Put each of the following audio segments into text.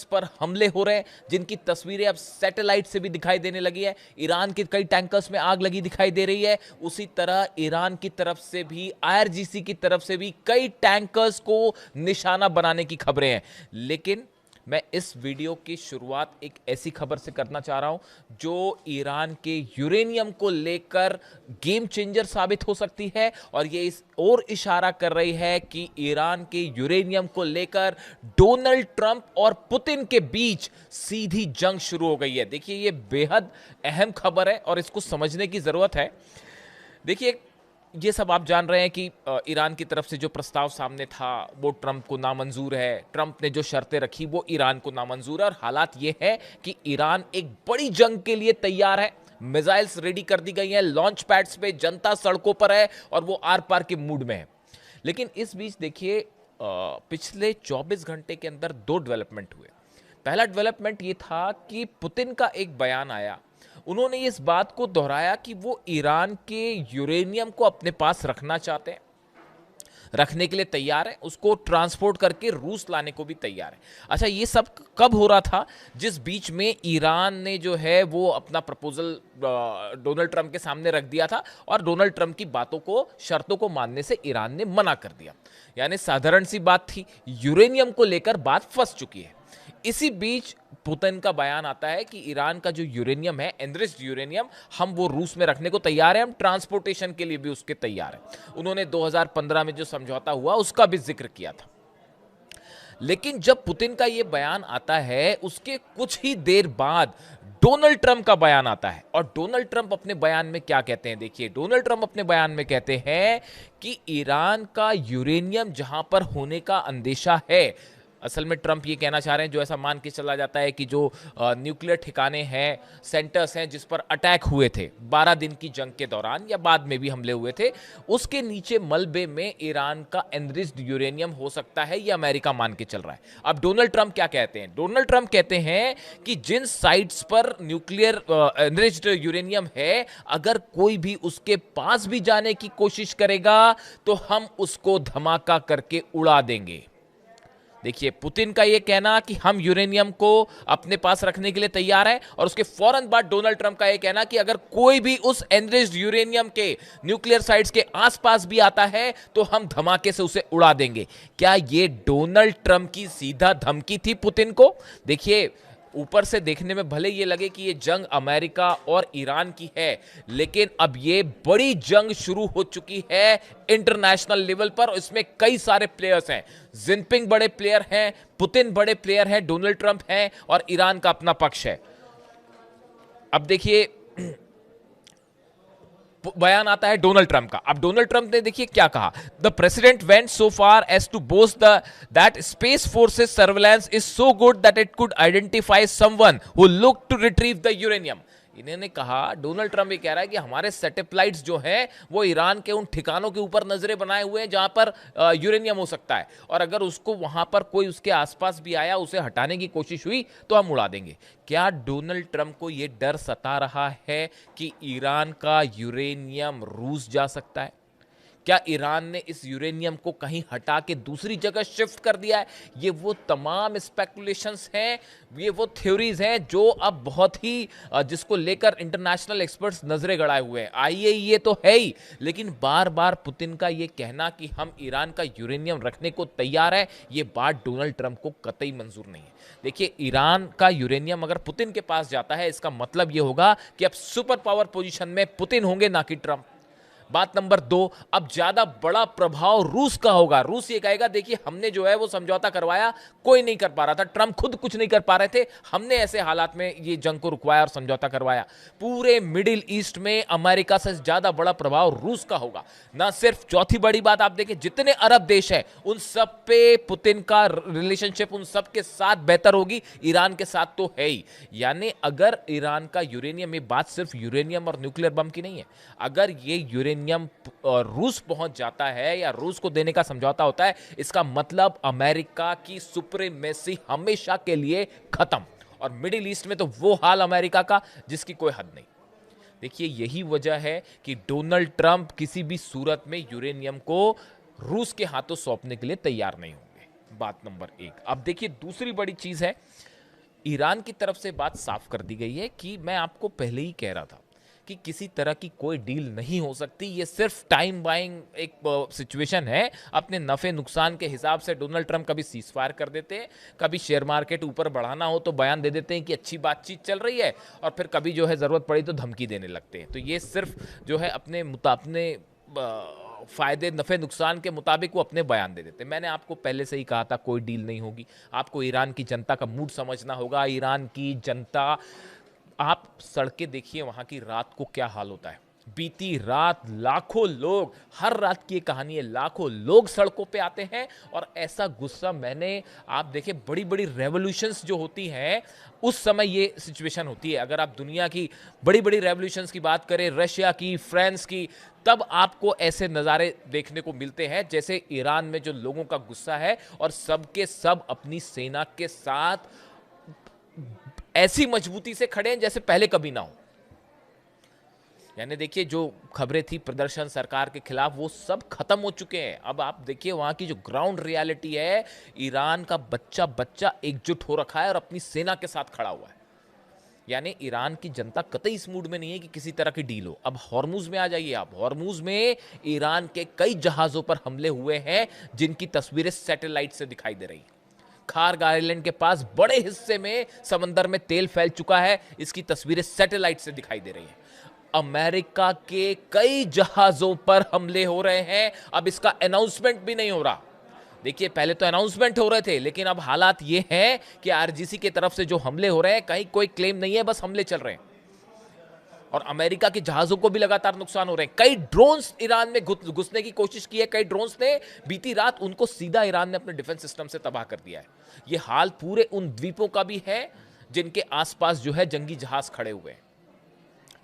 पर हमले हो रहे हैं, जिनकी तस्वीरें अब सैटेलाइट से भी दिखाई देने लगी है। ईरान के कई टैंकर्स में आग लगी दिखाई दे रही है। उसी तरह ईरान की तरफ से भी, आईआरजीसी की तरफ से भी कई टैंकर्स को निशाना बनाने की खबरें हैं। लेकिन मैं इस वीडियो की शुरुआत एक ऐसी खबर से करना चाह रहा हूं जो ईरान के यूरेनियम को लेकर गेम चेंजर साबित हो सकती है, और ये इस और इशारा कर रही है कि ईरान के यूरेनियम को लेकर डोनाल्ड ट्रंप और पुतिन के बीच सीधी जंग शुरू हो गई है। देखिए, ये बेहद अहम खबर है और इसको समझने की जरूरत है। देखिए, ये सब आप जान रहे हैं कि ईरान की तरफ से जो प्रस्ताव सामने था वो ट्रंप को नामंजूर है। ट्रंप ने जो शर्तें रखी वो ईरान को नामंजूर है, और हालात ये है कि ईरान एक बड़ी जंग के लिए तैयार है। मिसाइल्स रेडी कर दी गई हैं, लॉन्च पैड्स पे, जनता सड़कों पर है और वो आर पार के मूड में है। लेकिन इस बीच देखिए, पिछले 24 घंटे के अंदर दो डेवलपमेंट हुए। पहला डेवलपमेंट ये था कि पुतिन का एक बयान आया। उन्होंने इस बात को दोहराया कि वो ईरान के यूरेनियम को अपने पास रखना चाहते हैं, रखने के लिए तैयार है, उसको ट्रांसपोर्ट करके रूस लाने को भी तैयार है। अच्छा, ये सब कब हो रहा था? जिस बीच में ईरान ने जो है वो अपना प्रपोजल डोनाल्ड ट्रंप के सामने रख दिया था, और डोनाल्ड ट्रंप की बातों को, शर्तों को मानने से ईरान ने मना कर दिया। यानी साधारण सी बात थी, यूरेनियम को लेकर बात फंस चुकी है। इसी बीच पुतिन का बयान आता है कि ईरान का जो यूरेनियम है, एनरिच्ड यूरेनियम, हम वो रूस में रखने को तैयार हैं, हम ट्रांसपोर्टेशन के लिए भी उसके तैयार हैं। उन्होंने 2015 में जो समझौता हुआ उसका भी जिक्र किया था। लेकिन जब पुतिन का यह बयान आता है, उसके कुछ ही देर बाद डोनाल्ड ट्रंप का बयान आता है। और डोनाल्ड ट्रंप अपने बयान में क्या कहते हैं? देखिए, डोनाल्ड ट्रंप अपने बयान में कहते हैं कि ईरान का यूरेनियम जहां पर होने का अंदेशा है, असल में ट्रंप ये कहना चाह रहे हैं, जो ऐसा मान के चला जाता है कि जो न्यूक्लियर ठिकाने हैं, सेंटर्स हैं जिस पर अटैक हुए थे 12 दिन की जंग के दौरान, या बाद में भी हमले हुए थे, उसके नीचे मलबे में ईरान का एनरिच्ड यूरेनियम हो सकता है, ये अमेरिका मान के चल रहा है। अब डोनाल्ड ट्रंप क्या कहते हैं? डोनाल्ड ट्रंप कहते हैं कि जिन साइट्स पर न्यूक्लियर एनरिच्ड यूरेनियम है, अगर कोई भी उसके पास भी जाने की कोशिश करेगा तो हम उसको धमाका करके उड़ा देंगे। देखिए, पुतिन का यह कहना कि हम यूरेनियम को अपने पास रखने के लिए तैयार हैं, और उसके फौरन बाद डोनाल्ड ट्रंप का यह कहना कि अगर कोई भी उस एनरिच्ड यूरेनियम के न्यूक्लियर साइट्स के आसपास भी आता है तो हम धमाके से उसे उड़ा देंगे। क्या यह डोनाल्ड ट्रंप की सीधा धमकी थी पुतिन को? देखिए, ऊपर से देखने में भले ये लगे कि ये जंग अमेरिका और ईरान की है, लेकिन अब ये बड़ी जंग शुरू हो चुकी है इंटरनेशनल लेवल पर। इसमें कई सारे प्लेयर्स हैं। जिनपिंग बड़े प्लेयर हैं, पुतिन बड़े प्लेयर हैं, डोनाल्ड ट्रंप हैं, और ईरान का अपना पक्ष है। अब देखिए, बयान आता है डोनाल्ड ट्रंप का। अब डोनाल्ड ट्रंप ने देखिए क्या कहा। The president went so far as to boast that space forces surveillance is so good that it could identify someone who look to retrieve the uranium. इन्होंने कहा, डोनाल्ड ट्रंप ये कह रहा है कि हमारे सैटेलाइट्स जो हैं वो ईरान के उन ठिकानों के ऊपर नजरें बनाए हुए हैं जहां पर यूरेनियम हो सकता है, और अगर उसको वहां पर कोई उसके आसपास भी आया, उसे हटाने की कोशिश हुई तो हम उड़ा देंगे। क्या डोनाल्ड ट्रंप को यह डर सता रहा है कि ईरान का यूरेनियम रूस जा सकता है? क्या ईरान ने इस यूरेनियम को कहीं हटा के दूसरी जगह शिफ्ट कर दिया है? ये वो तमाम स्पेकुलेशंस हैं, ये वो थ्योरीज हैं जो अब बहुत ही जिसको लेकर इंटरनेशनल एक्सपर्ट्स नजरें गड़ाए हुए हैं। आईएईए तो है ही, लेकिन बार बार पुतिन का ये कहना कि हम ईरान का यूरेनियम रखने को तैयार है, ये बात डोनाल्ड ट्रंप को कतई मंजूर नहीं है। देखिए, ईरान का यूरेनियम अगर पुतिन के पास जाता है, इसका मतलब यह होगा कि अब सुपर पावर पोजीशन में पुतिन होंगे, ना कि ट्रंप। बात नंबर 2, अब ज्यादा बड़ा प्रभाव रूस का होगा। रूस ये कहेगा, देखिए हमने जो है वो समझौता करवाया, कोई नहीं कर पा रहा था, ट्रंप खुद कुछ नहीं कर पा रहे थे, हमने ऐसे हालात में ये जंग को रुकवाया और समझौता करवाया। पूरे मिडिल ईस्ट में अमेरिका से ज्यादा बड़ा प्रभाव रूस का होगा। ना सिर्फ, चौथी बड़ी बात आप देखें, जितने अरब देश हैं उन सब पे पुतिन का रिलेशनशिप उन सब के साथ बेहतर होगी, ईरान के साथ तो है ही। यानी अगर ईरान का यूरेनियम, ये बात सिर्फ यूरेनियम और न्यूक्लियर बम की नहीं है, अगर ये यूरेनियम रूस पहुंच जाता है या रूस को देने का समझौता होता है, इसका मतलब अमेरिका की सुप्रीमेसी हमेशा के लिए खत्म, और मिडिल ईस्ट में तो वो हाल अमेरिका का जिसकी कोई हद नहीं। देखिए, यही वजह है कि डोनाल्ड ट्रंप किसी भी सूरत में यूरेनियम को रूस के हाथों सौंपने के लिए तैयार नहीं होंगे। बात नंबर एक। अब देखिए दूसरी बड़ी चीज है, ईरान की तरफ से बात साफ कर दी गई है कि मैं आपको पहले ही कह रहा था कि किसी तरह की कोई डील नहीं हो सकती, ये सिर्फ टाइम बाइंग एक सिचुएशन है। अपने नफे नुकसान के हिसाब से डोनाल्ड ट्रंप कभी सीज फायर कर देते हैं, कभी शेयर मार्केट ऊपर बढ़ाना हो तो बयान दे देते हैं कि अच्छी बातचीत चल रही है, और फिर कभी जो है ज़रूरत पड़ी तो धमकी देने लगते हैं। तो ये सिर्फ जो है अपने फायदे नफे नुकसान के मुताबिक वो अपने बयान दे देते। मैंने आपको पहले से ही कहा था कोई डील नहीं होगी। आपको ईरान की जनता का मूड समझना होगा। ईरान की जनता, आप सड़कें देखिए वहां की, रात को क्या हाल होता है। बीती रात लाखों लोग, हर रात की कहानी है, लाखों लोग सड़कों पे आते हैं, और ऐसा गुस्सा मैंने, आप देखिए बड़ी बड़ी रेवोल्यूशंस जो होती हैं उस समय ये सिचुएशन होती है। अगर आप दुनिया की बड़ी बड़ी रेवोल्यूशंस की बात करें, रशिया की, फ्रांस की, तब आपको ऐसे नज़ारे देखने को मिलते हैं जैसे ईरान में जो लोगों का गुस्सा है, और सबके सब अपनी सेना के साथ ऐसी मजबूती से खड़े हैं जैसे पहले कभी ना हो। यानी देखिए जो खबरें थी प्रदर्शन सरकार के खिलाफ, वो सब खत्म हो चुके हैं। अब आप देखिए वहां की जो ग्राउंड रियलिटी है, ईरान का बच्चा बच्चा एकजुट हो रखा है और अपनी सेना के साथ खड़ा हुआ है। यानी ईरान की जनता कतई इस मूड में नहीं है कि किसी तरह की डील हो। अब हॉर्मुज में आ जाइए आप। हॉर्मुज में ईरान के कई जहाजों पर हमले हुए हैं जिनकी तस्वीरें सैटेलाइट से दिखाई दे रही हैं। खार्ग आइलैंड के पास बड़े हिस्से में समंदर में तेल फैल चुका है, इसकी तस्वीरें सैटेलाइट से दिखाई दे रही हैं। अमेरिका के कई जहाजों पर हमले हो रहे हैं, अब इसका अनाउंसमेंट भी नहीं हो रहा। देखिए पहले तो अनाउंसमेंट हो रहे थे, लेकिन अब हालात ये हैं कि आरजीसी की तरफ से जो हमले हो रहे हैं, कहीं कोई क्लेम नहीं है, बस हमले चल रहे हैं। और अमेरिका के जहाजों को भी लगातार नुकसान हो रहे हैं। कई ड्रोन्स ईरान में घुसने की कोशिश की है, कई ड्रोन्स ने बीती रात उनको सीधा ईरान ने अपने डिफेंस सिस्टम से तबाह कर दिया है। यह हाल पूरे उन द्वीपों का भी है जिनके आसपास जो है जंगी जहाज खड़े हुए हैं।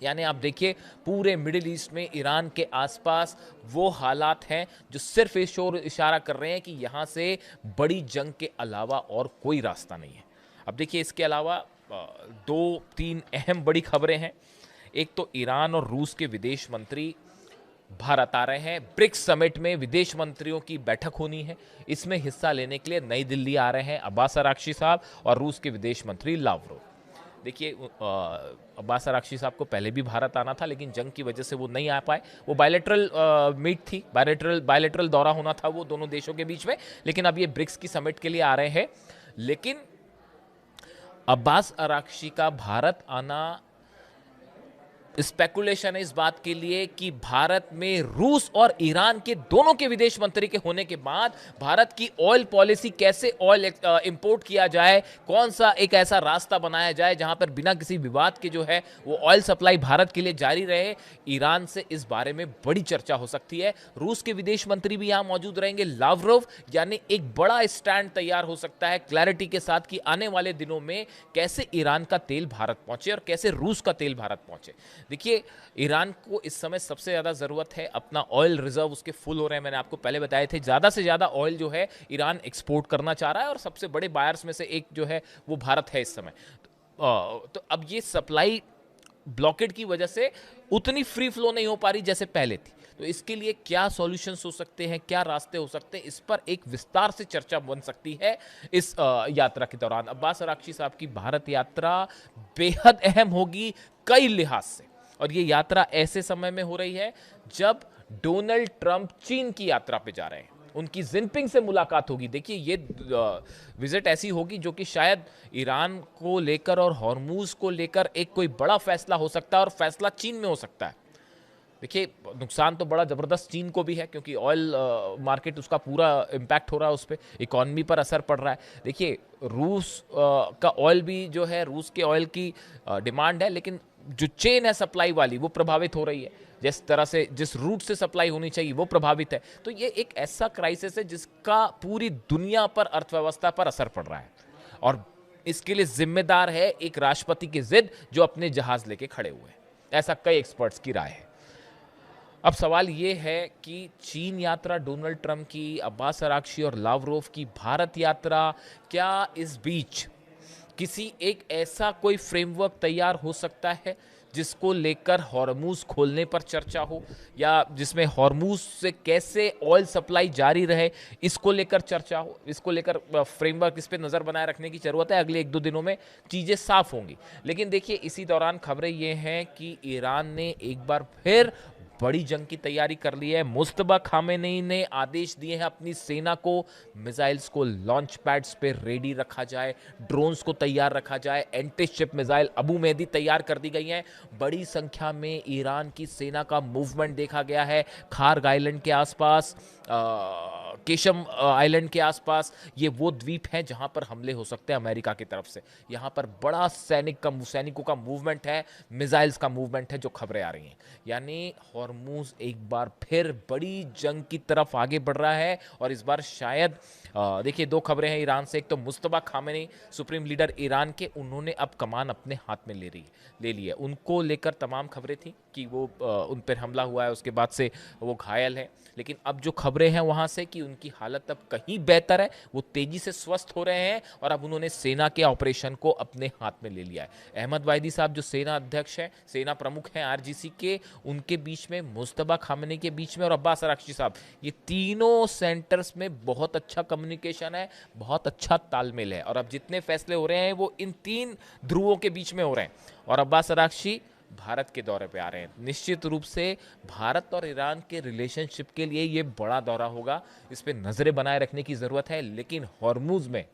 यानी आप देखिए पूरे मिडिल ईस्ट में ईरान के आसपास वो हालात हैं जो सिर्फ इशारा कर रहे हैं कि यहां से बड़ी जंग के अलावा और कोई रास्ता नहीं है। अब देखिए इसके अलावा दो तीन अहम बड़ी खबरें हैं। एक तो ईरान और रूस के विदेश मंत्री भारत आ रहे हैं। ब्रिक्स समिट में विदेश मंत्रियों की बैठक होनी है। इसमें हिस्सा लेने के लिए नई दिल्ली आ रहे हैं अब्बास अराक्ची साहब और रूस के विदेश मंत्री लावरोव। देखिए अब्बास अराक्ची साहब को पहले भी भारत आना था, लेकिन जंग की वजह से वो नहीं आ पाए। वो बायलैटरल मीट थी, बायलैटरल दौरा होना था वो दोनों देशों के बीच में, लेकिन अब ये ब्रिक्स की समिट के लिए आ रहे हैं। लेकिन अब्बास अराक्ची का भारत आना स्पेकुलेशन है इस बात के लिए कि भारत में रूस और ईरान के दोनों के विदेश मंत्री के होने के बाद भारत की ऑयल पॉलिसी, कैसे ऑयल इंपोर्ट किया जाए, कौन सा एक ऐसा रास्ता बनाया जाए जहां पर बिना किसी विवाद के जो है वो ऑयल सप्लाई भारत के लिए जारी रहे, ईरान से इस बारे में बड़ी चर्चा हो सकती है। रूस के विदेश मंत्री भी यहां मौजूद रहेंगे, लावरोव। यानी एक बड़ा स्टैंड तैयार हो सकता है क्लैरिटी के साथ कि आने वाले दिनों में कैसे ईरान का तेल भारत पहुंचे और कैसे रूस का तेल भारत पहुंचे। देखिए ईरान को इस समय सबसे ज़्यादा ज़रूरत है, अपना ऑयल रिजर्व उसके फुल हो रहे हैं। मैंने आपको पहले बताए थे ज़्यादा से ज़्यादा ऑयल जो है ईरान एक्सपोर्ट करना चाह रहा है और सबसे बड़े बायर्स में से एक जो है वो भारत है इस समय। तो अब ये सप्लाई ब्लॉकेड की वजह से उतनी फ्री फ्लो नहीं हो पा रही जैसे पहले थी। तो इसके लिए क्या सॉल्यूशंस हो सकते हैं, क्या रास्ते हो सकते हैं, इस पर एक विस्तार से चर्चा बन सकती है इस यात्रा के दौरान। अब्बास अराक्ची साहब की भारत यात्रा बेहद अहम होगी कई लिहाज से, और ये यात्रा ऐसे समय में हो रही है जब डोनाल्ड ट्रंप चीन की यात्रा पे जा रहे हैं। उनकी जिनपिंग से मुलाकात होगी। देखिए ये विजिट ऐसी होगी जो कि शायद ईरान को लेकर और हॉर्मूज को लेकर एक कोई बड़ा फैसला हो सकता है, और फैसला चीन में हो सकता है। देखिए नुकसान तो बड़ा ज़बरदस्त चीन को भी है, क्योंकि ऑयल मार्केट उसका पूरा इम्पैक्ट हो रहा है, उस पर इकॉनमी पर असर पड़ रहा है। देखिए रूस का ऑयल भी जो है, रूस के ऑयल की डिमांड है, लेकिन जो चेन है सप्लाई वाली वो प्रभावित हो रही है। जिस तरह से, जिस रूट से सप्लाई होनी चाहिए वो प्रभावित है। तो ये एक ऐसा क्राइसिस है जिसका पूरी दुनिया पर, अर्थव्यवस्था पर असर पड़ रहा है, और इसके लिए जिम्मेदार है एक राष्ट्रपति की जिद जो अपने जहाज लेके खड़े हुए हैं। ऐसा कई एक्सपर्ट्स की राय है। अब सवाल ये है कि चीन यात्रा डोनाल्ड ट्रंप की, अब्बास अराक्ची और लावरोव की भारत यात्रा, क्या इस बीच किसी एक ऐसा कोई फ्रेमवर्क तैयार हो सकता है जिसको लेकर हॉर्मूज खोलने पर चर्चा हो, या जिसमें हॉर्मूज से कैसे ऑयल सप्लाई जारी रहे इसको लेकर चर्चा हो, इसको लेकर फ्रेमवर्क, इस पर नज़र बनाए रखने की ज़रूरत है। अगले 1-2 दिनों में चीज़ें साफ होंगी। लेकिन देखिए, इसी दौरान खबरें ये हैं कि ईरान ने एक बार फिर बड़ी जंग की तैयारी कर ली है। मुस्तबा खामेनेई ने आदेश दिए हैं अपनी सेना को, मिसाइल्स को लॉन्च पैड्स पे रेडी रखा जाए, ड्रोन्स को तैयार रखा जाए, anti ship missile Abu Mehdi तैयार कर दी गई हैं। बड़ी संख्या में ईरान की सेना का मूवमेंट देखा गया है खार्ग आइलैंड के आसपास, केशम आइलैंड के आसपास। ये वो द्वीप हैं जहां पर हमले हो सकते हैं अमेरिका की तरफ से। यहां पर बड़ा सैनिकों का मूवमेंट है, मिसाइल्स का मूवमेंट है, जो खबरें आ रही हैं। यानी हॉर्मूज एक बार फिर बड़ी जंग की तरफ आगे बढ़ रहा है। और इस बार शायद देखिए, 2 खबरें हैं ईरान से। एक तो मुस्तबा खामेनेई, सुप्रीम लीडर ईरान के, उन्होंने अब कमान अपने हाथ में ले ली है। उनको लेकर तमाम खबरें थी कि वो उन पर हमला हुआ है, उसके बाद से वो घायल है। लेकिन अब जो खबरें हैं वहां से कि उनकी हालत अब कहीं बेहतर है, वो तेजी से स्वस्थ हो रहे हैं और अब उन्होंने सेना के ऑपरेशन को अपने हाथ में ले लिया है। अहमद वाहिदी साहब जो सेना अध्यक्ष हैं, सेना प्रमुख हैं आरजीसी के, उनके बीच में, मुस्तबा खामेनेई के बीच में और अब्बास अराक्ची साहब, ये तीनों सेंटर्स में बहुत अच्छा कम्युनिकेशन है, बहुत अच्छा तालमेल है। और अब जितने फैसले हो रहे हैं वो इन 3 ध्रुवों के बीच में हो रहे हैं। और अब्बास अराक्ची भारत के दौरे पे आ रहे हैं। निश्चित रूप से भारत और ईरान के रिलेशनशिप के लिए ये बड़ा दौरा होगा, इस पे नजरें बनाए रखने की जरूरत है। लेकिन हॉर्मूज में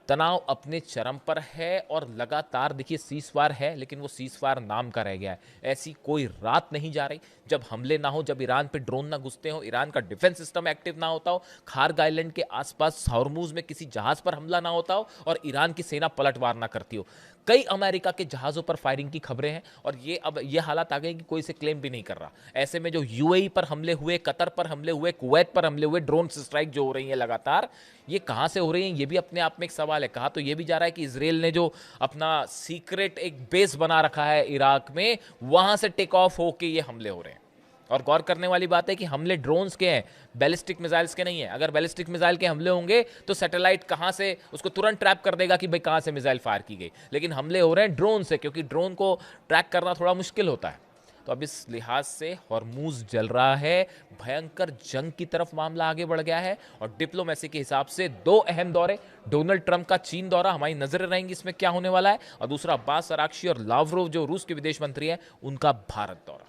तनाव अपने चरम पर है और लगातार, देखिए, सीजफायर है लेकिन वो सीजफायर नाम का रह गया है। ऐसी कोई रात नहीं जा रही जब हमले ना हो, जब ईरान पे ड्रोन ना घुसते हो, ईरान का डिफेंस सिस्टम एक्टिव ना होता हो, खार्ग आइलैंड के आसपास हॉर्मूज में किसी जहाज पर हमला ना होता हो और ईरान की सेना पलटवार ना करती हो। कई अमेरिका के जहाजों पर फायरिंग की खबरें हैं और ये अब ये हालात आ गए कि कोई से क्लेम भी नहीं कर रहा। ऐसे में जो यूएई पर हमले हुए, कतर पर हमले हुए, कुवैत पर हमले हुए, ड्रोन स्ट्राइक जो हो रही है लगातार, ये कहां से हो रही हैं, ये भी अपने आप में एक सवाल है। कहा तो ये भी जा रहा है कि इजराइल ने जो अपना सीक्रेट एक बेस बना रखा है इराक में, वहां से टेक ऑफ होके ये हमले हो रहे हैं। और गौर करने वाली बात है कि हमले ड्रोन्स के हैं, बैलिस्टिक मिसाइल्स के नहीं है। अगर बैलिस्टिक मिसाइल के हमले होंगे तो सैटेलाइट कहां से उसको तुरंत ट्रैप कर देगा कि भाई कहां से मिसाइल फायर की गई। लेकिन हमले हो रहे हैं ड्रोन से, क्योंकि ड्रोन को ट्रैक करना थोड़ा मुश्किल होता है। तो अब इस लिहाज से हॉर्मूज जल रहा है, भयंकर जंग की तरफ मामला आगे बढ़ गया है। और डिप्लोमेसी के हिसाब से 2 अहम दौरे, डोनाल्ड ट्रंप का चीन दौरा, हमारी नजरें रहेंगी इसमें क्या होने वाला है, और दूसरा अब्बास अराक्ची और लावरोव जो रूस के विदेश मंत्री हैं, उनका भारत दौरा।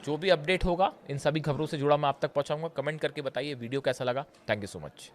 जो भी अपडेट होगा इन सभी खबरों से जुड़ा मैं आप तक पहुंचाऊंगा। कमेंट करके बताइए वीडियो कैसा लगा। Thank you so much.